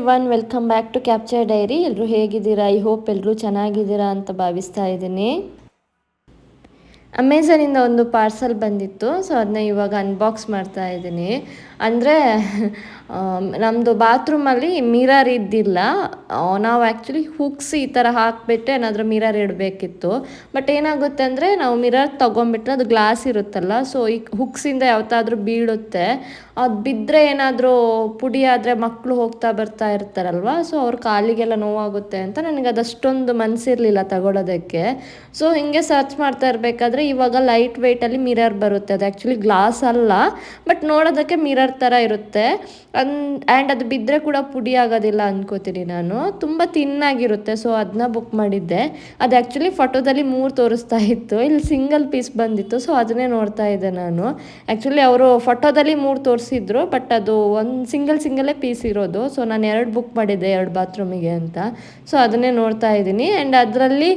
Everyone, welcome back to capture diary. ಎಲ್ಲರೂ ಹೇಗಿದ್ದೀರಾ? I hope ಎಲ್ಲರೂ ಚೆನ್ನಾಗಿದ್ದೀರಾ ಅಂತ ಭಾವಿಸ್ತಾ ಇದ್ದೀನಿ. ಅಮೆಝಾನಿಂದ ಒಂದು ಪಾರ್ಸಲ್ ಬಂದಿತ್ತು, ಸೊ ಅದನ್ನ ಇವಾಗ ಅನ್ಬಾಕ್ಸ್ ಮಾಡ್ತಾ ಇದ್ದೀನಿ. ಅಂದರೆ ನಮ್ಮದು ಬಾತ್ರೂಮಲ್ಲಿ ಮಿರರ್ ಇದ್ದಿಲ್ಲ. ನಾವು ಆ್ಯಕ್ಚುಲಿ ಹುಕ್ಸ್ ಈ ಥರ ಹಾಕಿಬಿಟ್ಟು ಏನಾದರೂ ಮಿರರ್ ಇಡಬೇಕಿತ್ತು. ಬಟ್ ಏನಾಗುತ್ತೆ ಅಂದರೆ ನಾವು ಮಿರರ್ ತೊಗೊಂಬಿಟ್ರೆ ಅದು ಗ್ಲಾಸ್ ಇರುತ್ತಲ್ಲ, ಸೊ ಈ ಹುಕ್ಸಿಂದ ಯಾವತ್ತಾದರೂ ಬೀಳುತ್ತೆ. ಅದು ಬಿದ್ದರೆ ಏನಾದರೂ ಪುಡಿ ಆದರೆ ಮಕ್ಕಳು ಹೋಗ್ತಾ ಬರ್ತಾ ಇರ್ತಾರಲ್ವ, ಸೊ ಅವ್ರ ಕಾಲಿಗೆಲ್ಲ ನೋವಾಗುತ್ತೆ ಅಂತ ನನಗೆ ಅದಷ್ಟೊಂದು ಮನಸ್ಸಿರಲಿಲ್ಲ ತಗೊಳ್ಳೋದಕ್ಕೆ. ಸೊ ಹೀಗೆ ಸರ್ಚ್ ಮಾಡ್ತಾ ಇರಬೇಕಾದ್ರೆ ಇವಾಗ ಲೈಟ್ ವೆಯ್ಟಲ್ಲಿ ಮಿರರ್ ಬರುತ್ತೆ. ಅದು ಆ್ಯಕ್ಚುಲಿ ಗ್ಲಾಸ್ ಅಲ್ಲ, ಬಟ್ ನೋಡೋದಕ್ಕೆ ಮಿರರ್ ಥರ ಇರುತ್ತೆ. ಆ್ಯಂಡ್ ಅದು ಬಿದ್ದರೆ ಕೂಡ ಪುಡಿ ಆಗೋದಿಲ್ಲ ಅಂದ್ಕೋತೀನಿ ನಾನು. ತುಂಬ ತಿನ್ನಾಗಿರುತ್ತೆ, ಸೊ ಅದನ್ನ ಬುಕ್ ಮಾಡಿದ್ದೆ. ಅದು ಆ್ಯಕ್ಚುಲಿ ಫೋಟೋದಲ್ಲಿ 3 ತೋರಿಸ್ತಾ ಇತ್ತು, ಇಲ್ಲಿ ಸಿಂಗಲ್ ಪೀಸ್ ಬಂದಿತ್ತು, ಸೊ ಅದನ್ನೇ ನೋಡ್ತಾ ಇದ್ದೆ ನಾನು. ಆ್ಯಕ್ಚುಲಿ ಅವರು ಫೋಟೋದಲ್ಲಿ 3 ತೋರಿಸಿದ್ರು, ಬಟ್ ಅದು ಒಂದು ಸಿಂಗಲ್ಲೇ ಪೀಸ್ ಇರೋದು. ಸೊ ನಾನು 2 ಬುಕ್ ಮಾಡಿದ್ದೆ, 2 ಬಾತ್ರೂಮಿಗೆ ಅಂತ. ಸೊ ಅದನ್ನೇ ನೋಡ್ತಾ ಇದ್ದೀನಿ. ಆ್ಯಂಡ್ ಅದರಲ್ಲಿ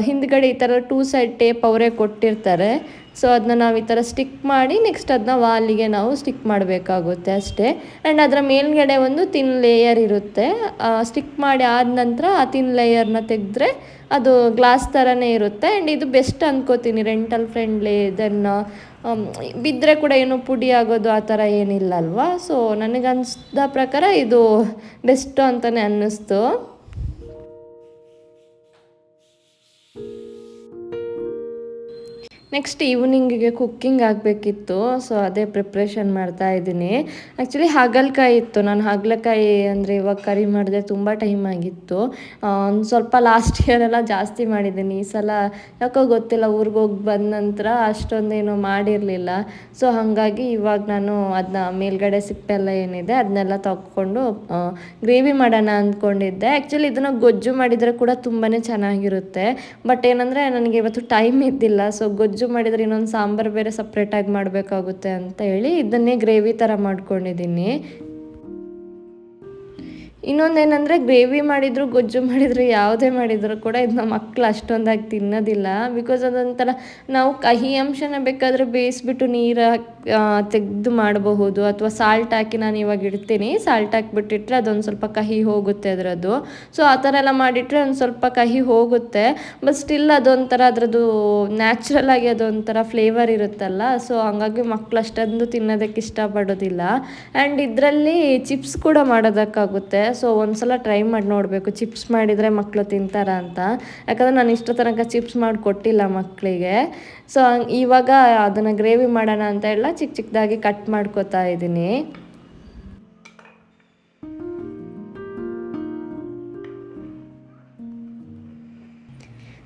ಹಿಂದ್ಗಡೆ ಈ ಥರ 2 ಸೈಡ್ ಟೇಪ್ ಅವರೇ ಕೊಟ್ಟಿರ್ತಾರೆ. ಸೊ ಅದನ್ನ ನಾವು ಈ ಥರ ಸ್ಟಿಕ್ ಮಾಡಿ ನೆಕ್ಸ್ಟ್ ಅದನ್ನ ವಾಲಿಗೆ ನಾವು ಸ್ಟಿಕ್ ಮಾಡಬೇಕಾಗುತ್ತೆ ಅಷ್ಟೇ. ಆ್ಯಂಡ್ ಅದರ ಮೇಲ್ಗಡೆ ಒಂದು ತಿನ್ ಲೇಯರ್ ಇರುತ್ತೆ. ಸ್ಟಿಕ್ ಮಾಡಿ ಆದ ನಂತರ ಆ ತಿನ್ ಲೇಯರ್ನ ತೆಗೆದ್ರೆ ಅದು ಗ್ಲಾಸ್ ಥರನೇ ಇರುತ್ತೆ. ಆ್ಯಂಡ್ ಇದು ಬೆಸ್ಟ್ ಅಂದ್ಕೋತೀನಿ, ರೆಂಟಲ್ ಫ್ರೆಂಡ್ಲಿ. ದೆನ್ ಬಿದ್ದರೆ ಕೂಡ ಏನು ಪುಡಿ ಆಗೋದು ಆ ಥರ ಏನಿಲ್ಲ ಅಲ್ವಾ. ಸೊ ನನಗನ್ಸಿದ ಪ್ರಕಾರ ಇದು ಬೆಸ್ಟು ಅಂತಲೇ ಅನ್ನಿಸ್ತು. ನೆಕ್ಸ್ಟ್ ಈವ್ನಿಂಗಿಗೆ ಕುಕ್ಕಿಂಗ್ ಆಗಬೇಕಿತ್ತು, ಸೊ ಅದೇ ಪ್ರಿಪ್ರೇಷನ್ ಮಾಡ್ತಾ ಇದ್ದೀನಿ. ಆ್ಯಕ್ಚುಲಿ ಹಾಗಲಕಾಯಿ ಇತ್ತು. ನಾನು ಹಾಗಲಕಾಯಿ ಅಂದರೆ ಇವಾಗ ಕರಿ ಮಾಡಿದೆ, ತುಂಬ ಟೈಮ್ ಆಗಿತ್ತು. ಒಂದು ಸ್ವಲ್ಪ ಲಾಸ್ಟ್ ಇಯರೆಲ್ಲ ಜಾಸ್ತಿ ಮಾಡಿದ್ದೀನಿ. ಈ ಸಲ ಯಾಕೋ ಗೊತ್ತಿಲ್ಲ, ಊರಿಗೆ ಹೋಗಿ ಬಂದ ನಂತರ ಅಷ್ಟೊಂದೇನು ಮಾಡಿರಲಿಲ್ಲ. ಸೊ ಹಾಗಾಗಿ ಇವಾಗ ನಾನು ಅದನ್ನ ಮೇಲ್ಗಡೆ ಸಿಪ್ಪೆಲ್ಲ ಏನಿದೆ ಅದನ್ನೆಲ್ಲ ತಗೊಂಡು ಗ್ರೇವಿ ಮಾಡೋಣ ಅಂದ್ಕೊಂಡಿದ್ದೆ. ಆ್ಯಕ್ಚುಲಿ ಇದನ್ನು ಗೊಜ್ಜು ಮಾಡಿದರೆ ಕೂಡ ತುಂಬಾ ಚೆನ್ನಾಗಿರುತ್ತೆ. ಬಟ್ ಏನಂದರೆ ನನಗೆ ಇವತ್ತು ಟೈಮ್ ಇದ್ದಿಲ್ಲ, ಸೊ ಗೊಜ್ಜು ಮಾಡಿದರೆ ಇನ್ನೊಂದು ಸಾಂಬಾರು ಬೇರೆ ಸಪ್ರೇಟಾಗಿ ಮಾಡಬೇಕಾಗುತ್ತೆ ಅಂತ ಹೇಳಿ ಇದನ್ನೇ ಗ್ರೇವಿ ಥರ ಮಾಡ್ಕೊಂಡಿದ್ದೀನಿ. ಇನ್ನೊಂದೇನೆಂದರೆ ಗ್ರೇವಿ ಮಾಡಿದ್ರು ಗೊಜ್ಜು ಮಾಡಿದ್ರು ಯಾವುದೇ ಮಾಡಿದರೂ ಕೂಡ ಇದನ್ನ ಮಕ್ಕಳು ಅಷ್ಟೊಂದಾಗಿ ತಿನ್ನೋದಿಲ್ಲ. ಬಿಕಾಸ್ ಅದೊಂಥರ ನಾವು ಕಹಿ ಅಂಶನ ಬೇಕಾದರೆ ಬೇಯಿಸ್ಬಿಟ್ಟು ನೀರು ತೆಗೆದು ಮಾಡಬಹುದು, ಅಥವಾ ಸಾಲ್ಟ್ ಹಾಕಿ ನಾನು ಇವಾಗ ಇಡ್ತೀನಿ, ಸಾಲ್ಟ್ ಹಾಕಿಬಿಟ್ಟಿಟ್ರೆ ಅದೊಂದು ಸ್ವಲ್ಪ ಕಹಿ ಹೋಗುತ್ತೆ ಅದರದ್ದು. ಸೊ ಆ ಥರ ಎಲ್ಲ ಮಾಡಿಟ್ರೆ ಒಂದು ಸ್ವಲ್ಪ ಕಹಿ ಹೋಗುತ್ತೆ. ಬಟ್ ಸ್ಟಿಲ್ ಅದೊಂಥರ ಅದರದ್ದು ನ್ಯಾಚುರಲಾಗಿ ಅದೊಂಥರ ಫ್ಲೇವರ್ ಇರುತ್ತಲ್ಲ, ಸೊ ಹಾಗಾಗಿ ಮಕ್ಕಳು ಅಷ್ಟೊಂದು ತಿನ್ನೋದಕ್ಕೆ ಇಷ್ಟಪಡೋದಿಲ್ಲ. ಆ್ಯಂಡ್ ಇದರಲ್ಲಿ ಚಿಪ್ಸ್ ಕೂಡ ಮಾಡೋದಕ್ಕಾಗುತ್ತೆ. ಸೊ ಒಂದು ಸಲ ಟ್ರೈ ಮಾಡಿ ನೋಡಬೇಕು, ಚಿಪ್ಸ್ ಮಾಡಿದರೆ ಮಕ್ಕಳು ತಿಂತಾರ ಅಂತ. ಯಾಕಂದರೆ ನಾನು ಇಷ್ಟು ತನಕ ಚಿಪ್ಸ್ ಮಾಡಿ ಕೊಟ್ಟಿಲ್ಲ ಮಕ್ಕಳಿಗೆ. ಸೊ ಇವಾಗ ಅದನ್ನು ಗ್ರೇವಿ ಮಾಡೋಣ ಅಂತ ಎಲ್ಲ ಚಿಕ್ಕದಾಗಿ ಕಟ್ ಮಾಡ್ಕೊತಾ ಇದ್ದೀನಿ.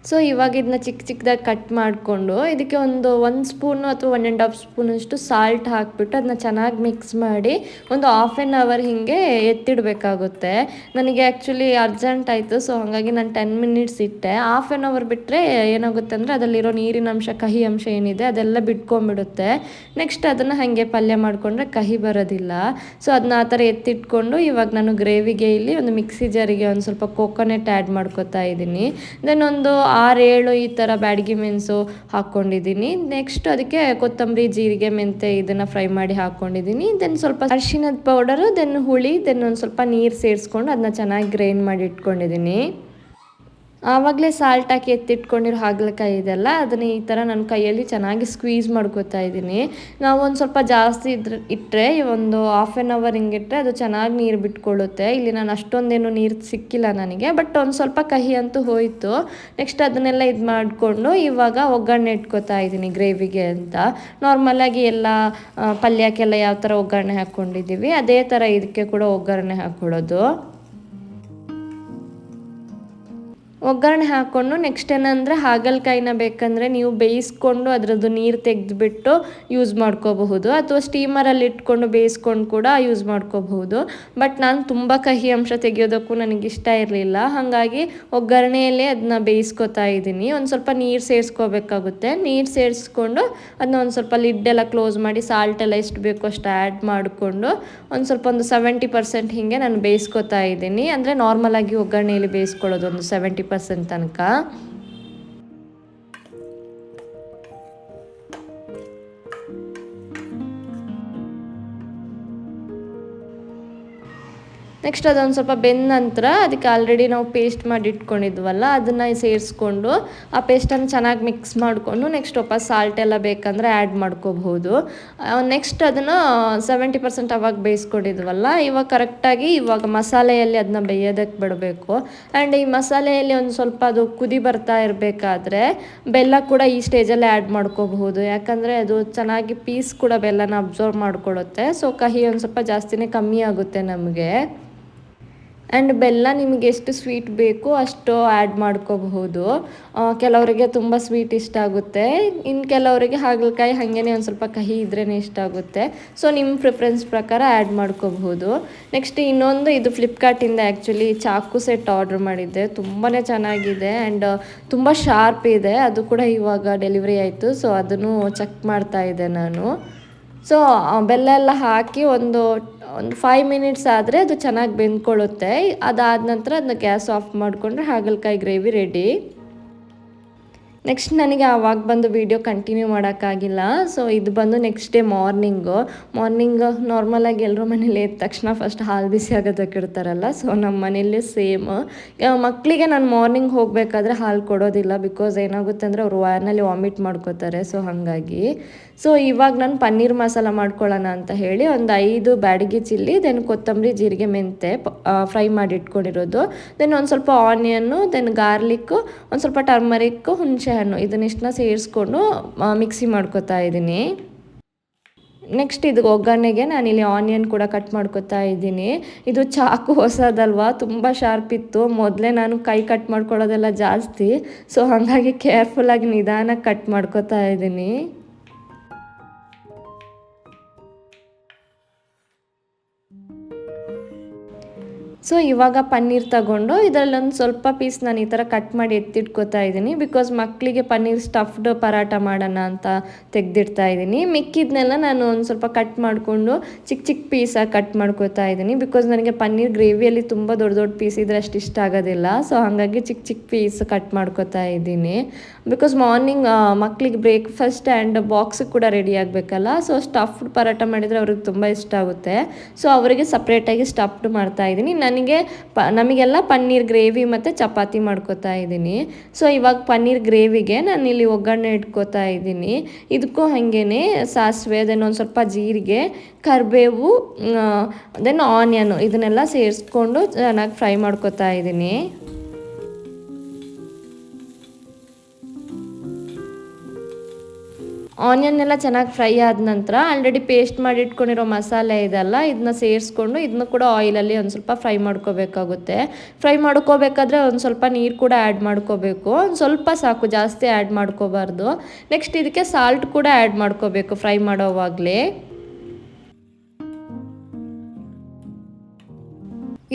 ಸೊ ಇವಾಗ ಇದನ್ನ ಚಿಕ್ಕದಾಗಿ ಕಟ್ ಮಾಡಿಕೊಂಡು ಇದಕ್ಕೆ ಒಂದು 1 ಸ್ಪೂನು ಅಥವಾ 1.5 ಸ್ಪೂನಷ್ಟು ಸಾಲ್ಟ್ ಹಾಕಿಬಿಟ್ಟು ಅದನ್ನ ಚೆನ್ನಾಗಿ ಮಿಕ್ಸ್ ಮಾಡಿ ಒಂದು 1/2 ಅವರ್ ಹೀಗೆ ಎತ್ತಿಡಬೇಕಾಗುತ್ತೆ. ನನಗೆ ಆ್ಯಕ್ಚುಲಿ ಅರ್ಜೆಂಟ್ ಆಯಿತು, ಸೊ ಹಾಗಾಗಿ ನಾನು 10 ಮಿನಿಟ್ಸ್ ಇಟ್ಟೆ. 1/2 ಅವರ್ ಬಿಟ್ಟರೆ ಏನಾಗುತ್ತೆ ಅಂದರೆ ಅದರಲ್ಲಿರೋ ನೀರಿನ ಅಂಶ, ಕಹಿ ಅಂಶ ಏನಿದೆ ಅದೆಲ್ಲ ಬಿಟ್ಕೊಂಡ್ಬಿಡುತ್ತೆ. ನೆಕ್ಸ್ಟ್ ಅದನ್ನು ಹಾಗೆ ಪಲ್ಯ ಮಾಡಿಕೊಂಡ್ರೆ ಕಹಿ ಬರೋದಿಲ್ಲ. ಸೊ ಅದನ್ನ ಆ ಥರ ಎತ್ತಿಟ್ಕೊಂಡು ಇವಾಗ ನಾನು ಗ್ರೇವಿಗೆ ಇಲ್ಲಿ ಒಂದು ಮಿಕ್ಸಿ ಜಾರಿಗೆ ಒಂದು ಸ್ವಲ್ಪ ಕೋಕೋನಟ್ ಆ್ಯಡ್ ಮಾಡ್ಕೊತಾ ಇದ್ದೀನಿ. ದೆನ್ ಒಂದು 6-7 ಈ ಥರ ಬ್ಯಾಡಗಿ ಮೆಣಸು ಹಾಕ್ಕೊಂಡಿದ್ದೀನಿ. ನೆಕ್ಸ್ಟ್ ಅದಕ್ಕೆ ಕೊತ್ತಂಬರಿ, ಜೀರಿಗೆ, ಮೆಂತೆ ಇದನ್ನು ಫ್ರೈ ಮಾಡಿ ಹಾಕ್ಕೊಂಡಿದ್ದೀನಿ. ದೆನ್ ಸ್ವಲ್ಪ ಅರಿಶಿಣದ ಪೌಡರು, ದೆನ್ ಹುಳಿ, ದೆನ್ ಒಂದು ಸ್ವಲ್ಪ ನೀರು ಸೇರಿಸ್ಕೊಂಡು ಅದನ್ನ ಚೆನ್ನಾಗಿ ಗ್ರೈಂಡ್ ಮಾಡಿ ಇಟ್ಕೊಂಡಿದ್ದೀನಿ. ಆವಾಗಲೇ ಸಾಲ್ಟ್ ಹಾಕಿ ಎತ್ತಿಟ್ಕೊಂಡಿರೋ ಹಾಗಲಕಾಯಿ ಇದೆಲ್ಲ ಅದನ್ನು ಈ ಥರ ನನ್ನ ಕೈಯಲ್ಲಿ ಚೆನ್ನಾಗಿ ಸ್ಕ್ವೀಸ್ ಮಾಡ್ಕೊತಾ ಇದ್ದೀನಿ. ನಾವು ಒಂದು ಸ್ವಲ್ಪ ಜಾಸ್ತಿ ಇಟ್ಟರೆ ಒಂದು 1/2 ಅವರ್ ಹಿಂಗಿಟ್ರೆ ಅದು ಚೆನ್ನಾಗಿ ನೀರು ಬಿಟ್ಕೊಳ್ಳುತ್ತೆ. ಇಲ್ಲಿ ನಾನು ಅಷ್ಟೊಂದೇನು ನೀರು ಸಿಕ್ಕಿಲ್ಲ ನನಗೆ, ಬಟ್ ಒಂದು ಸ್ವಲ್ಪ ಕಹಿ ಅಂತೂ ಹೋಯಿತು. ನೆಕ್ಸ್ಟ್ ಅದನ್ನೆಲ್ಲ ಇದು ಮಾಡಿಕೊಂಡು ಇವಾಗ ಒಗ್ಗರಣೆ ಇಟ್ಕೊತಾ ಇದ್ದೀನಿ ಗ್ರೇವಿಗೆ ಅಂತ. ನಾರ್ಮಲಾಗಿ ಎಲ್ಲ ಪಲ್ಯಕ್ಕೆಲ್ಲ ಯಾವ ಥರ ಒಗ್ಗರಣೆ ಹಾಕ್ಕೊಂಡಿದ್ದೀವಿ ಅದೇ ಥರ ಇದಕ್ಕೆ ಕೂಡ ಒಗ್ಗರಣೆ ಹಾಕ್ಕೊಳ್ಳೋದು. ಒಗ್ಗರಣೆ ಹಾಕ್ಕೊಂಡು ನೆಕ್ಸ್ಟ್ ಏನಂದರೆ ಹಾಗಲಕಾಯಿನ ಬೇಕಂದರೆ ನೀವು ಬೇಯಿಸ್ಕೊಂಡು ಅದರದ್ದು ನೀರು ತೆಗೆದುಬಿಟ್ಟು ಯೂಸ್ ಮಾಡ್ಕೋಬಹುದು, ಅಥವಾ ಸ್ಟೀಮರಲ್ಲಿ ಇಟ್ಕೊಂಡು ಬೇಯಿಸ್ಕೊಂಡು ಕೂಡ ಯೂಸ್ ಮಾಡ್ಕೋಬಹುದು. ಬಟ್ ನಾನು ತುಂಬ ಕಹಿ ಅಂಶ ತೆಗೆಯೋದಕ್ಕೂ ನನಗಿಷ್ಟ ಇರಲಿಲ್ಲ, ಹಾಗಾಗಿ ಒಗ್ಗರಣೆಯಲ್ಲೇ ಅದನ್ನ ಬೇಯಿಸ್ಕೊತಾ ಇದ್ದೀನಿ. ಒಂದು ಸ್ವಲ್ಪ ನೀರು ಸೇರಿಸ್ಕೋಬೇಕಾಗುತ್ತೆ. ನೀರು ಸೇರಿಸ್ಕೊಂಡು ಅದನ್ನ ಒಂದು ಸ್ವಲ್ಪ ಲಿಡ್ಡೆಲ್ಲ ಕ್ಲೋಸ್ ಮಾಡಿ ಸಾಲ್ಟ್ ಎಲ್ಲ ಎಷ್ಟು ಬೇಕೋ ಅಷ್ಟು ಆ್ಯಡ್ ಮಾಡಿಕೊಂಡು ಒಂದು 70% ಹೀಗೆ ನಾನು ಬೇಯಿಸ್ಕೊತಾ ಇದ್ದೀನಿ. ಅಂದರೆ ನಾರ್ಮಲಾಗಿ ಒಗ್ಗರಣೆಯಲ್ಲಿ ಬೇಯಿಸ್ಕೊಳ್ಳೋದು ಒಂದು 70% ತನಕ. ನೆಕ್ಸ್ಟ್ ಅದೊಂದು ಸ್ವಲ್ಪ ಬೆಂದ ನಂತರ ಅದಕ್ಕೆ ಆಲ್ರೆಡಿ ನಾವು ಪೇಸ್ಟ್ ಮಾಡಿ ಇಟ್ಕೊಂಡಿದ್ವಲ್ಲ ಅದನ್ನು ಸೇರಿಸ್ಕೊಂಡು ಆ ಪೇಸ್ಟನ್ನು ಚೆನ್ನಾಗಿ ಮಿಕ್ಸ್ ಮಾಡಿಕೊಂಡು ನೆಕ್ಸ್ಟ್ ವಾಪಸ್ ಸಾಲ್ಟ್ ಎಲ್ಲ ಬೇಕಂದರೆ ಆ್ಯಡ್ ಮಾಡ್ಕೋಬಹುದು. ನೆಕ್ಸ್ಟ್ ಅದನ್ನು 70% ಅವಾಗ ಬೇಯಿಸ್ಕೊಂಡಿದ್ವಲ್ಲ, ಇವಾಗ ಕರೆಕ್ಟಾಗಿ ಇವಾಗ ಮಸಾಲೆಯಲ್ಲಿ ಅದನ್ನ ಬೇಯೋದಕ್ಕೆ ಬಿಡಬೇಕು. ಆ್ಯಂಡ್ ಈ ಮಸಾಲೆಯಲ್ಲಿ ಒಂದು ಸ್ವಲ್ಪ ಅದು ಕುದಿ ಬರ್ತಾ ಇರಬೇಕಾದ್ರೆ ಬೆಲ್ಲ ಕೂಡ ಈ ಸ್ಟೇಜಲ್ಲಿ ಆ್ಯಡ್ ಮಾಡ್ಕೋಬಹುದು. ಯಾಕಂದರೆ ಅದು ಚೆನ್ನಾಗಿ ಪೀಸ್ ಕೂಡ ಬೆಲ್ಲನ ಅಬ್ಸರ್ವ್ ಮಾಡ್ಕೊಳ್ಳುತ್ತೆ. ಸೊ ಕಹಿ ಒಂದು ಸ್ವಲ್ಪ ಜಾಸ್ತಿನೇ ಕಮ್ಮಿ ಆಗುತ್ತೆ ನಮಗೆ. ಆ್ಯಂಡ್ ಬೆಲ್ಲ ನಿಮಗೆ ಎಷ್ಟು ಸ್ವೀಟ್ ಬೇಕು ಅಷ್ಟು ಆ್ಯಡ್ ಮಾಡ್ಕೋಬಹುದು. ಕೆಲವರಿಗೆ ತುಂಬ ಸ್ವೀಟ್ ಇಷ್ಟ ಆಗುತ್ತೆ, ಇನ್ನು ಕೆಲವರಿಗೆ ಹಾಗಲಕಾಯಿ ಹಾಗೇ ಒಂದು ಸ್ವಲ್ಪ ಕಹಿ ಇದ್ರೇ ಇಷ್ಟ ಆಗುತ್ತೆ. ಸೊ ನಿಮ್ಮ ಪ್ರಿಫರೆನ್ಸ್ ಪ್ರಕಾರ ಆ್ಯಡ್ ಮಾಡ್ಕೋಬಹುದು. ನೆಕ್ಸ್ಟ್ ಇನ್ನೊಂದು, ಇದು ಫ್ಲಿಪ್ಕಾರ್ಟಿಂದ ಆ್ಯಕ್ಚುಲಿ ಚಾಕು ಸೆಟ್ ಆರ್ಡ್ರ್ ಮಾಡಿದ್ದೆ. ತುಂಬಾ ಚೆನ್ನಾಗಿದೆ ಆ್ಯಂಡ್ ತುಂಬ ಶಾರ್ಪ್ ಇದೆ. ಅದು ಕೂಡ ಇವಾಗ ಡೆಲಿವರಿ ಆಯಿತು. ಸೊ ಅದನ್ನು ಚೆಕ್ ಮಾಡ್ತಾ ಇದ್ದೆ ನಾನು. ಸೊ ಬೆಲ್ಲ ಎಲ್ಲ ಹಾಕಿ ಒಂದು 5 ಮಿನಿಟ್ಸ್ ಆದರೆ ಅದು ಚೆನ್ನಾಗಿ ಬೆಂದ್ಕೊಳ್ಳುತ್ತೆ. ಅದಾದ ನಂತರ ಅದನ್ನ ಗ್ಯಾಸ್ ಆಫ್ ಮಾಡಿಕೊಂಡ್ರೆ ಹಾಗಲಕಾಯಿ ಗ್ರೇವಿ ರೆಡಿ. ನೆಕ್ಸ್ಟ್ ನನಗೆ ಆವಾಗ ಬಂದು ವೀಡಿಯೋ ಕಂಟಿನ್ಯೂ ಮಾಡೋಕ್ಕಾಗಿಲ್ಲ. ಸೊ ಇದು ಬಂದು ನೆಕ್ಸ್ಟ್ ಡೇ ಮಾರ್ನಿಂಗ್ ನಾರ್ಮಲಾಗಿ ಎಲ್ಲರೂ ಮನೇಲಿ ಎದ್ದ ತಕ್ಷಣ ಫಸ್ಟ್ ಹಾಲು ಬಿಸಿ ಆಗೋದಕ್ಕೆ ಇಡ್ತಾರಲ್ಲ. ಸೊ ನಮ್ಮ ಮನೇಲಿ ಸೇಮ್. ಮಕ್ಕಳಿಗೆ ನಾನು ಮಾರ್ನಿಂಗ್ ಹೋಗಬೇಕಾದ್ರೆ ಹಾಲು ಕೊಡೋದಿಲ್ಲ. ಬಿಕಾಸ್ ಏನಾಗುತ್ತೆ ಅಂದರೆ ಅವರು ವ್ಯಾನಲ್ಲಿ ವಾಮಿಟ್ ಮಾಡ್ಕೋತಾರೆ. ಸೊ ಹಾಗಾಗಿ ಇವಾಗ ನಾನು ಪನ್ನೀರ್ ಮಸಾಲ ಮಾಡ್ಕೊಳ್ಳೋಣ ಅಂತ ಹೇಳಿ ಒಂದು 5 ಬ್ಯಾಡಗಿ ಚಿಲ್ಲಿ, ದೆನ್ ಕೊತ್ತಂಬರಿ, ಜೀರಿಗೆ, ಮೆಂತೆ ಫ್ರೈ ಮಾಡಿ ಇಟ್ಕೊಂಡಿರೋದು, ದೆನ್ ಒಂದು ಸ್ವಲ್ಪ ಆನಿಯನ್ನು, ದೆನ್ ಗಾರ್ಲಿಕ್ಕು, ಒಂದು ಸ್ವಲ್ಪ ಟರ್ಮರಿಕ್ಕು, ಹುಣಸೆ ಹಣ್ಣು, ಇದನ್ನಿಷ್ಟನ್ನ ಸೇರಿಸ್ಕೊಂಡು ಮಿಕ್ಸಿ ಮಾಡ್ಕೊತಾ ಇದ್ದೀನಿ. ನೆಕ್ಸ್ಟ್ ಇದು ಒಗ್ಗರಣೆಗೆ ನಾನಿಲ್ಲಿ ಆನಿಯನ್ ಕೂಡ ಕಟ್ ಮಾಡ್ಕೊತಾ ಇದ್ದೀನಿ. ಇದು ಚಾಕು ಹೊಸದಲ್ವಾ, ತುಂಬ ಶಾರ್ಪ್ ಇತ್ತು. ಮೊದಲೇ ನಾನು ಕೈ ಕಟ್ ಮಾಡ್ಕೊಳ್ಳೋದೆಲ್ಲ ಜಾಸ್ತಿ. ಸೊ ಹಾಗಾಗಿ ಕೇರ್ಫುಲ್ಲಾಗಿ ನಿಧಾನಕ್ಕೆ ಕಟ್ ಮಾಡ್ಕೊತಾ ಇದ್ದೀನಿ. ಸೊ ಇವಾಗ ಪನ್ನೀರ್ ತಗೊಂಡು ಇದರಲ್ಲೊಂದು ಸ್ವಲ್ಪ ಪೀಸ್ ನಾನು ಈ ಥರ ಕಟ್ ಮಾಡಿ ಎತ್ತಿಟ್ಕೋತಾ ಇದ್ದೀನಿ. ಬಿಕಾಸ್ ಮಕ್ಕಳಿಗೆ ಪನ್ನೀರ್ ಸ್ಟಫ್ಡ್ ಪರಾಟ ಮಾಡೋಣ ಅಂತ ತೆಗೆದಿಡ್ತಾ ಇದ್ದೀನಿ. ಮಿಕ್ಕಿದ್ನೆಲ್ಲ ನಾನು ಒಂದು ಸ್ವಲ್ಪ ಕಟ್ ಮಾಡಿಕೊಂಡು ಚಿಕ್ಕ ಚಿಕ್ಕ ಪೀಸಾಗಿ ಕಟ್ ಮಾಡ್ಕೋತಾ ಇದ್ದೀನಿ. ಬಿಕಾಸ್ ನನಗೆ ಪನ್ನೀರ್ ಗ್ರೇವಿಯಲ್ಲಿ ತುಂಬ ದೊಡ್ಡ ದೊಡ್ಡ ಪೀಸ್ ಇದ್ರೆ ಅಷ್ಟು ಇಷ್ಟ ಆಗೋದಿಲ್ಲ. ಸೊ ಹಾಗಾಗಿ ಚಿಕ್ಕ ಚಿಕ್ಕ ಪೀಸ್ ಕಟ್ ಮಾಡ್ಕೋತಾ ಇದ್ದೀನಿ. ಬಿಕಾಸ್ ಮಾರ್ನಿಂಗ್ ಮಕ್ಕಳಿಗೆ ಬ್ರೇಕ್ಫಾಸ್ಟ್ ಆ್ಯಂಡ್ ಬಾಕ್ಸ್ ಕೂಡ ರೆಡಿ ಆಗಬೇಕಲ್ಲ. ಸೊ ಸ್ಟಫ್ಡ್ ಪರಾಟ ಮಾಡಿದರೆ ಅವ್ರಿಗೆ ತುಂಬ ಇಷ್ಟ ಆಗುತ್ತೆ. ಸೊ ಅವರಿಗೆ ಸಪ್ರೇಟಾಗಿ ಸ್ಟಫ್ಡ್ ಮಾಡ್ತಾ ಇದ್ದೀನಿ. ನಮಗೆಲ್ಲ ಪನ್ನೀರ್ ಗ್ರೇವಿ ಮತ್ತು ಚಪಾತಿ ಮಾಡ್ಕೋತಾ ಇದ್ದೀನಿ. ಸೊ ಇವಾಗ ಪನ್ನೀರ್ ಗ್ರೇವಿಗೆ ನಾನು ಇಲ್ಲಿ ಒಗ್ಗರಣೆ ಇಟ್ಕೋತಾ ಇದ್ದೀನಿ. ಇದಕ್ಕೂ ಹಾಗೇ ಸಾಸಿವೆ, ದೆನ್ ಒಂದು ಸ್ವಲ್ಪ ಜೀರಿಗೆ, ಕರಿಬೇವು, ದೆನ್ ಆನಿಯನು, ಇದನ್ನೆಲ್ಲ ಸೇರಿಸ್ಕೊಂಡು ಚೆನ್ನಾಗಿ ಫ್ರೈ ಮಾಡ್ಕೋತಾ ಇದ್ದೀನಿ. ಆನಿಯನ್ ಎಲ್ಲ ಚೆನ್ನಾಗಿ ಫ್ರೈ ಆದ ನಂತರ ಆಲ್ರೆಡಿ ಪೇಸ್ಟ್ ಮಾಡಿ ಇಟ್ಕೊಂಡಿರೋ ಮಸಾಲೆ ಇದೆಲ್ಲ ಇದನ್ನ ಸೇರಿಸ್ಕೊಂಡು ಇದನ್ನು ಕೂಡ ಆಯಿಲಲ್ಲಿ ಒಂದು ಸ್ವಲ್ಪ ಫ್ರೈ ಮಾಡ್ಕೋಬೇಕಾಗುತ್ತೆ. ಫ್ರೈ ಮಾಡ್ಕೋಬೇಕಾದ್ರೆ ಒಂದು ಸ್ವಲ್ಪ ನೀರು ಕೂಡ ಆ್ಯಡ್ ಮಾಡ್ಕೋಬೇಕು. ಒಂದು ಸ್ವಲ್ಪ ಸಾಕು, ಜಾಸ್ತಿ ಆ್ಯಡ್ ಮಾಡ್ಕೋಬಾರ್ದು. ನೆಕ್ಸ್ಟ್ ಇದಕ್ಕೆ ಸಾಲ್ಟ್ ಕೂಡ ಆ್ಯಡ್ ಮಾಡ್ಕೋಬೇಕು ಫ್ರೈ ಮಾಡೋವಾಗಲೇ.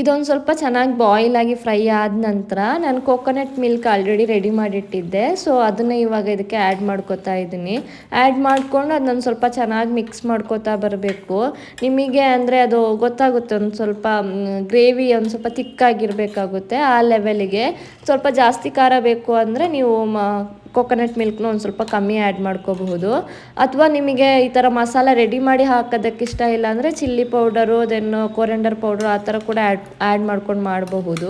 ಇದೊಂದು ಸ್ವಲ್ಪ ಚೆನ್ನಾಗಿ ಬಾಯ್ಲ್ ಆಗಿ ಫ್ರೈ ಆದ ನಂತರ ನಾನು ಕೋಕೋನಟ್ ಮಿಲ್ಕ್ ಆಲ್ರೆಡಿ ರೆಡಿ ಮಾಡಿಟ್ಟಿದ್ದೆ. ಸೊ ಅದನ್ನು ಇವಾಗ ಇದಕ್ಕೆ ಆ್ಯಡ್ ಮಾಡ್ಕೋತಾ ಇದ್ದೀನಿ. ಆ್ಯಡ್ ಮಾಡಿಕೊಂಡು ಅದನ್ನೊಂದು ಸ್ವಲ್ಪ ಚೆನ್ನಾಗಿ ಮಿಕ್ಸ್ ಮಾಡ್ಕೋತಾ ಬರಬೇಕು. ನಿಮಗೆ ಅಂದರೆ ಅದು ಗೊತ್ತಾಗುತ್ತೆ, ಒಂದು ಸ್ವಲ್ಪ ಗ್ರೇವಿ ಒಂದು ಸ್ವಲ್ಪ ತಿಕ್ಕಾಗಿರಬೇಕಾಗುತ್ತೆ. ಆ ಲೆವೆಲಿಗೆ ಸ್ವಲ್ಪ ಜಾಸ್ತಿ ಖಾರ ಬೇಕು ಅಂದರೆ ನೀವು ಕೋಕೋನಟ್ ಮಿಲ್ಕ್ನ ಒಂದು ಸ್ವಲ್ಪ ಕಮ್ಮಿ ಆ್ಯಡ್ ಮಾಡ್ಕೋಬಹುದು. ಅಥವಾ ನಿಮಗೆ ಈ ಥರ ಮಸಾಲ ರೆಡಿ ಮಾಡಿ ಹಾಕೋದಕ್ಕೆ ಇಷ್ಟ ಇಲ್ಲ ಅಂದರೆ chilli powder, then coriander powder ಆ ಥರ ಕೂಡ ಆ್ಯಡ್ ಮಾಡ್ಕೊಂಡು ಮಾಡಬಹುದು.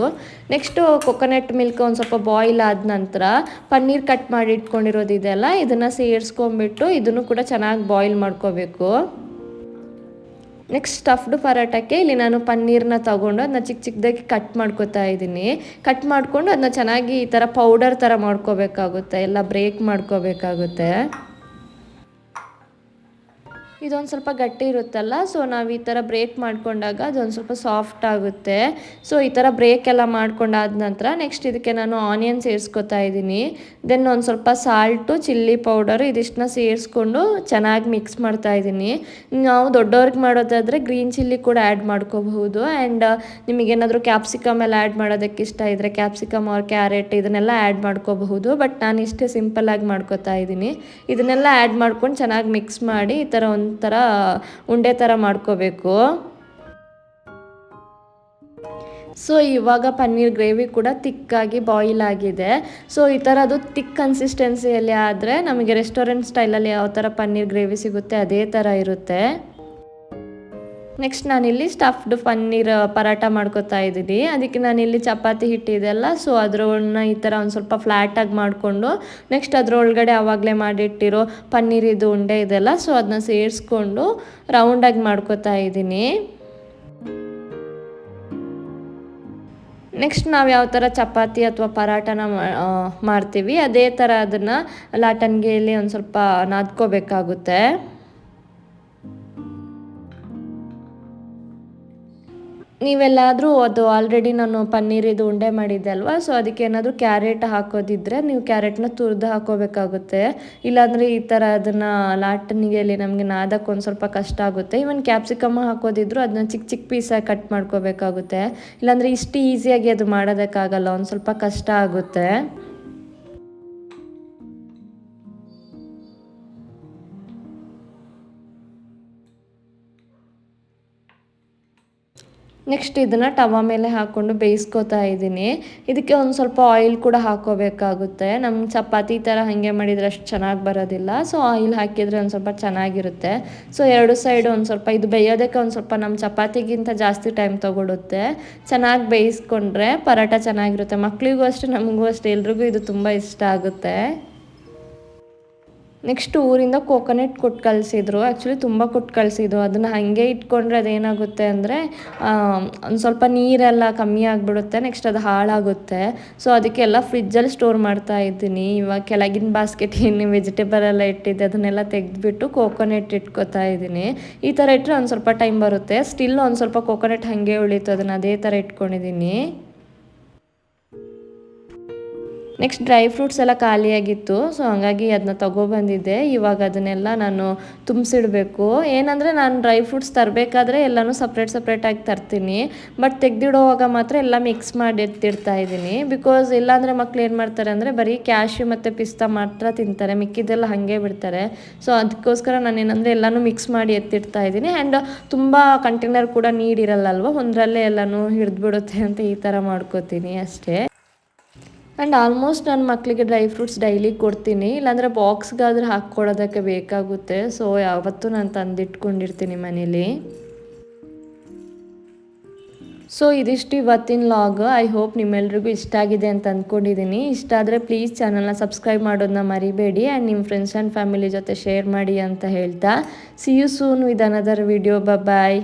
ನೆಕ್ಸ್ಟು ಕೋಕೋನಟ್ ಮಿಲ್ಕ್ ಒಂದು ಸ್ವಲ್ಪ ಬಾಯ್ಲ್ ಆದ ನಂತರ ಪನ್ನೀರ್ ಕಟ್ ಮಾಡಿ ಇಟ್ಕೊಂಡಿರೋದಿದೆಯಲ್ಲ ಇದನ್ನು ಸೇರಿಸ್ಕೊಂಬಿಟ್ಟು ಇದನ್ನು ಕೂಡ ಚೆನ್ನಾಗಿ ಬಾಯ್ಲ್ ಮಾಡ್ಕೋಬೇಕು. ನೆಕ್ಸ್ಟ್ ಸ್ಟಫ್ಡ್ ಪರಾಟಕ್ಕೆ ಇಲ್ಲಿ ನಾನು ಪನ್ನೀರನ್ನ ತೊಗೊಂಡು ಅದನ್ನ ಚಿಕ್ಕ ಚಿಕ್ಕದಾಗಿ ಕಟ್ ಮಾಡ್ಕೋತಾ ಇದ್ದೀನಿ. ಕಟ್ ಮಾಡಿಕೊಂಡು ಅದನ್ನ ಚೆನ್ನಾಗಿ ಈ ಥರ ಪೌಡರ್ ಥರ ಮಾಡ್ಕೋಬೇಕಾಗುತ್ತೆ, ಎಲ್ಲ ಬ್ರೇಕ್ ಮಾಡ್ಕೋಬೇಕಾಗುತ್ತೆ. ಇದೊಂದು ಸ್ವಲ್ಪ ಗಟ್ಟಿ ಇರುತ್ತಲ್ಲ, ಸೊ ನಾವು ಈ ಥರ ಬ್ರೇಕ್ ಮಾಡ್ಕೊಂಡಾಗ ಅದೊಂದು ಸ್ವಲ್ಪ ಸಾಫ್ಟ್ ಆಗುತ್ತೆ. ಸೊ ಈ ಥರ ಬ್ರೇಕ್ ಎಲ್ಲ ಮಾಡ್ಕೊಂಡಾದ ನಂತರ ನೆಕ್ಸ್ಟ್ ಇದಕ್ಕೆ ನಾನು ಆನಿಯನ್ ಸೇರಿಸ್ಕೊತಾ ಇದ್ದೀನಿ. ದೆನ್ ಒಂದು ಸ್ವಲ್ಪ ಸಾಲ್ಟು, ಚಿಲ್ಲಿ ಪೌಡರು ಇದಿಷ್ಟನ್ನ ಸೇರಿಸ್ಕೊಂಡು ಚೆನ್ನಾಗಿ ಮಿಕ್ಸ್ ಮಾಡ್ತಾ ಇದ್ದೀನಿ. ನಾವು ದೊಡ್ಡವ್ರಿಗೆ ಮಾಡೋದಾದರೆ ಗ್ರೀನ್ ಚಿಲ್ಲಿ ಕೂಡ ಆ್ಯಡ್ ಮಾಡ್ಕೋಬಹುದು. ಆ್ಯಂಡ್ ನಿಮಗೇನಾದರೂ ಕ್ಯಾಪ್ಸಿಕಮ್ ಎಲ್ಲ ಆ್ಯಡ್ ಮಾಡೋದಕ್ಕೆ ಇಷ್ಟ ಇದ್ದರೆ ಕ್ಯಾಪ್ಸಿಕಮ್ ಆರ್ ಕ್ಯಾರೆಟ್ ಇದನ್ನೆಲ್ಲ ಆ್ಯಡ್ ಮಾಡ್ಕೋಬಹುದು. ಬಟ್ ನಾನು ಇಷ್ಟೇ ಸಿಂಪಲ್ಲಾಗಿ ಮಾಡ್ಕೋತಾ ಇದ್ದೀನಿ. ಇದನ್ನೆಲ್ಲ ಆ್ಯಡ್ ಮಾಡ್ಕೊಂಡು ಚೆನ್ನಾಗಿ ಮಿಕ್ಸ್ ಮಾಡಿ ಈ ಥರ ಒಂಥರ ಉಂಡೆ ಥರ ಮಾಡ್ಕೋಬೇಕು. ಸೊ ಇವಾಗ ಪನ್ನೀರ್ ಗ್ರೇವಿ ಕೂಡ ತಿಕ್ಕಾಗಿ ಬಾಯ್ಲ್ ಆಗಿದೆ. ಸೊ ಈ ಥರ ಅದು ತಿಕ್ ಕನ್ಸಿಸ್ಟೆನ್ಸಿಯಲ್ಲಿ ಆದರೆ ನಮಗೆ ರೆಸ್ಟೋರೆಂಟ್ ಸ್ಟೈಲಲ್ಲಿ ಯಾವ ಥರ ಪನ್ನೀರ್ ಗ್ರೇವಿ ಸಿಗುತ್ತೆ ಅದೇ ಥರ ಇರುತ್ತೆ. ನೆಕ್ಸ್ಟ್ ನಾನಿಲ್ಲಿ ಸ್ಟಫ್ಡ್ ಪನ್ನೀರ್ ಪರಾಟ ಮಾಡ್ಕೊತಾ ಇದ್ದೀನಿ. ಅದಕ್ಕೆ ನಾನಿಲ್ಲಿ ಚಪಾತಿ ಹಿಟ್ಟಿದೆಲ್ಲ, ಸೊ ಅದ್ರನ್ನ ಈ ಥರ ಒಂದು ಸ್ವಲ್ಪ ಫ್ಲ್ಯಾಟಾಗಿ ಮಾಡಿಕೊಂಡು ನೆಕ್ಸ್ಟ್ ಅದರೊಳಗಡೆ ಆವಾಗಲೇ ಮಾಡಿಟ್ಟಿರೋ ಪನ್ನೀರಿದು ಉಂಡೆ ಇದೆಲ್ಲ, ಸೊ ಅದನ್ನ ಸೇರಿಸ್ಕೊಂಡು ರೌಂಡಾಗಿ ಮಾಡ್ಕೊತಾ ಇದ್ದೀನಿ. ನೆಕ್ಸ್ಟ್ ನಾವು ಯಾವ ಥರ ಚಪಾತಿ ಅಥವಾ ಪರಾಟನ ಮಾಡ್ತೀವಿ ಅದೇ ಥರ ಅದನ್ನು ಲಾಟನ್ಗೆಯಲ್ಲಿ ಒಂದು ಸ್ವಲ್ಪ ನಾದ್ಕೋಬೇಕಾಗುತ್ತೆ. ನೀವೆಲ್ಲಾದರೂ ಅದು ಆಲ್ರೆಡಿ ನಾನು ಪನ್ನೀರಿದು ಉಂಡೆ ಮಾಡಿದ್ದೆ ಅಲ್ವಾ, ಸೊ ಅದಕ್ಕೆ ಏನಾದರೂ ಕ್ಯಾರೆಟ್ ಹಾಕೋದಿದ್ರೆ ನೀವು ಕ್ಯಾರೆಟ್ನ ತುರಿದು ಹಾಕೋಬೇಕಾಗುತ್ತೆ. ಇಲ್ಲಾಂದರೆ ಈ ಥರ ಅದನ್ನು ಲಾಟನಿಗೆಯಲ್ಲಿ ನಮಗೆ ನಾದಕ್ಕೆ ಒಂದು ಸ್ವಲ್ಪ ಕಷ್ಟ ಆಗುತ್ತೆ. ಈವನ್ ಕ್ಯಾಪ್ಸಿಕಮ್ ಹಾಕೋದಿದ್ರು ಅದನ್ನ ಚಿಕ್ಕ ಚಿಕ್ಕ ಪೀಸಾಗಿ ಕಟ್ ಮಾಡ್ಕೋಬೇಕಾಗುತ್ತೆ. ಇಲ್ಲಾಂದರೆ ಇಷ್ಟು ಈಸಿಯಾಗಿ ಅದು ಮಾಡೋದಕ್ಕಾಗಲ್ಲ, ಒಂದು ಸ್ವಲ್ಪ ಕಷ್ಟ ಆಗುತ್ತೆ. ನೆಕ್ಸ್ಟ್ ಇದನ್ನು ಟವಾ ಮೇಲೆ ಹಾಕ್ಕೊಂಡು ಬೇಯಿಸ್ಕೊತಾ ಇದ್ದೀನಿ. ಇದಕ್ಕೆ ಒಂದು ಸ್ವಲ್ಪ ಆಯಿಲ್ ಕೂಡ ಹಾಕ್ಕೋಬೇಕಾಗುತ್ತೆ. ನಮ್ಮ ಚಪಾತಿ ಥರ ಹಾಗೆ ಮಾಡಿದರೆ ಅಷ್ಟು ಚೆನ್ನಾಗಿ ಬರೋದಿಲ್ಲ, ಸೊ ಆಯಿಲ್ ಹಾಕಿದರೆ ಒಂದು ಸ್ವಲ್ಪ ಚೆನ್ನಾಗಿರುತ್ತೆ. ಸೊ ಎರಡು ಸೈಡು ಒಂದು ಸ್ವಲ್ಪ ಇದು ಬೇಯೋದಕ್ಕೆ ಒಂದು ಸ್ವಲ್ಪ ನಮ್ಮ ಚಪಾತಿಗಿಂತ ಜಾಸ್ತಿ ಟೈಮ್ ತೊಗೊಳುತ್ತೆ. ಚೆನ್ನಾಗಿ ಬೇಯಿಸ್ಕೊಂಡ್ರೆ ಪರೋಟ ಚೆನ್ನಾಗಿರುತ್ತೆ. ಮಕ್ಕಳಿಗೂ ಅಷ್ಟೇ ನಮಗೂ ಅಷ್ಟೇ ಎಲ್ರಿಗೂ ಇದು ತುಂಬ ಇಷ್ಟ ಆಗುತ್ತೆ. ನೆಕ್ಸ್ಟ್ ಊರಿಂದ ಕೋಕೋನಟ್ ಕೊಟ್ಟು ಕಳಿಸಿದ್ರು. ಆ್ಯಕ್ಚುಲಿ ತುಂಬ ಕೊಟ್ಟು ಕಳಿಸಿದ್ರು. ಅದನ್ನು ಹಾಗೆ ಇಟ್ಕೊಂಡ್ರೆ ಅದೇನಾಗುತ್ತೆ ಅಂದರೆ ಒಂದು ಸ್ವಲ್ಪ ನೀರೆಲ್ಲ ಕಮ್ಮಿ ಆಗಿಬಿಡುತ್ತೆ. ನೆಕ್ಸ್ಟ್ ಅದು ಹಾಳಾಗುತ್ತೆ. ಸೊ ಅದಕ್ಕೆಲ್ಲ ಫ್ರಿಜ್ಜಲ್ಲಿ ಸ್ಟೋರ್ ಮಾಡ್ತಾ ಇದ್ದೀನಿ. ಇವಾಗ ಕೆಳಗಿನ ಬಾಸ್ಕೆಟ್ ಏನು ವೆಜಿಟೇಬಲ್ ಎಲ್ಲ ಇಟ್ಟಿದ್ದೆ ಅದನ್ನೆಲ್ಲ ತೆಗೆದುಬಿಟ್ಟು ಕೋಕೋನಟ್ ಇಟ್ಕೊತಾ ಇದ್ದೀನಿ. ಈ ಥರ ಇಟ್ಟರೆ ಒಂದು ಸ್ವಲ್ಪ ಟೈಮ್ ಬರುತ್ತೆ. ಸ್ಟಿಲ್ ಒಂದು ಸ್ವಲ್ಪ ಕೋಕೋನಟ್ ಹಾಗೆ ಉಳಿತು, ಅದನ್ನು ಅದೇ ಥರ ಇಟ್ಕೊಂಡಿದ್ದೀನಿ. ನೆಕ್ಸ್ಟ್ ಡ್ರೈ ಫ್ರೂಟ್ಸ್ ಎಲ್ಲ ಖಾಲಿಯಾಗಿತ್ತು, ಸೊ ಹಾಗಾಗಿ ಅದನ್ನ ತೊಗೊಬಂದಿದ್ದೆ. ಇವಾಗ ಅದನ್ನೆಲ್ಲ ನಾನು ತುಂಬಿಸಿಡಬೇಕು. ಏನಂದರೆ ನಾನು ಡ್ರೈ ಫ್ರೂಟ್ಸ್ ತರಬೇಕಾದ್ರೆ ಎಲ್ಲನೂ ಸಪ್ರೇಟಾಗಿ ತರ್ತೀನಿ. ಬಟ್ ತೆಗೆದಿಡೋವಾಗ ಮಾತ್ರ ಎಲ್ಲ ಮಿಕ್ಸ್ ಮಾಡಿ ಎತ್ತಿಡ್ತಾ ಇದ್ದೀನಿ. ಬಿಕಾಸ್ ಇಲ್ಲಾಂದರೆ ಮಕ್ಳು ಏನು ಮಾಡ್ತಾರೆ ಅಂದರೆ ಬರೀ ಕ್ಯಾಶ್ಯೂ ಮತ್ತು ಪಿಸ್ತಾ ಮಾತ್ರ ತಿಂತಾರೆ, ಮಿಕ್ಕಿದ್ದೆಲ್ಲ ಹಾಗೆ ಬಿಡ್ತಾರೆ. ಸೊ ಅದಕ್ಕೋಸ್ಕರ ನಾನೇನಂದರೆ ಎಲ್ಲನೂ ಮಿಕ್ಸ್ ಮಾಡಿ ಎತ್ತಿಡ್ತಾ ಇದ್ದೀನಿ. ಆ್ಯಂಡ್ ತುಂಬ ಕಂಟೈನರ್ ಕೂಡ ನೀಡಿರಲ್ಲ, ಒಂದರಲ್ಲೇ ಎಲ್ಲನೂ ಹಿಡಿದ್ಬಿಡುತ್ತೆ ಅಂತ ಈ ಥರ ಮಾಡ್ಕೋತೀನಿ ಅಷ್ಟೇ. ಆ್ಯಂಡ್ ಆಲ್ಮೋಸ್ಟ್ ನನ್ನ ಮಕ್ಕಳಿಗೆ ಡ್ರೈ ಫ್ರೂಟ್ಸ್ ಡೈಲಿ ಕೊಡ್ತೀನಿ, ಇಲ್ಲಾಂದರೆ ಬಾಕ್ಸ್ಗಾದ್ರೆ ಹಾಕ್ಕೊಡೋದಕ್ಕೆ ಬೇಕಾಗುತ್ತೆ. ಸೊ ಯಾವತ್ತೂ ನಾನು ತಂದಿಟ್ಕೊಂಡಿರ್ತೀನಿ ಮನೇಲಿ. ಸೊ ಇದಿಷ್ಟು ಇವತ್ತಿನ ಲಾಗ್. ಐ ಹೋಪ್ ನಿಮ್ಮೆಲ್ರಿಗೂ ಇಷ್ಟ ಆಗಿದೆ ಅಂತ ಅಂದ್ಕೊಂಡಿದ್ದೀನಿ. ಇಷ್ಟ ಆದರೆ ಪ್ಲೀಸ್ ಚಾನಲ್ನ ಸಬ್ಸ್ಕ್ರೈಬ್ ಮಾಡೋದನ್ನ ಮರಿಬೇಡಿ. ಆ್ಯಂಡ್ ನಿಮ್ಮ ಫ್ರೆಂಡ್ಸ್ ಆ್ಯಂಡ್ ಫ್ಯಾಮಿಲಿ ಜೊತೆ ಶೇರ್ ಮಾಡಿ ಅಂತ ಹೇಳ್ತಾ see you soon with another video. Bye.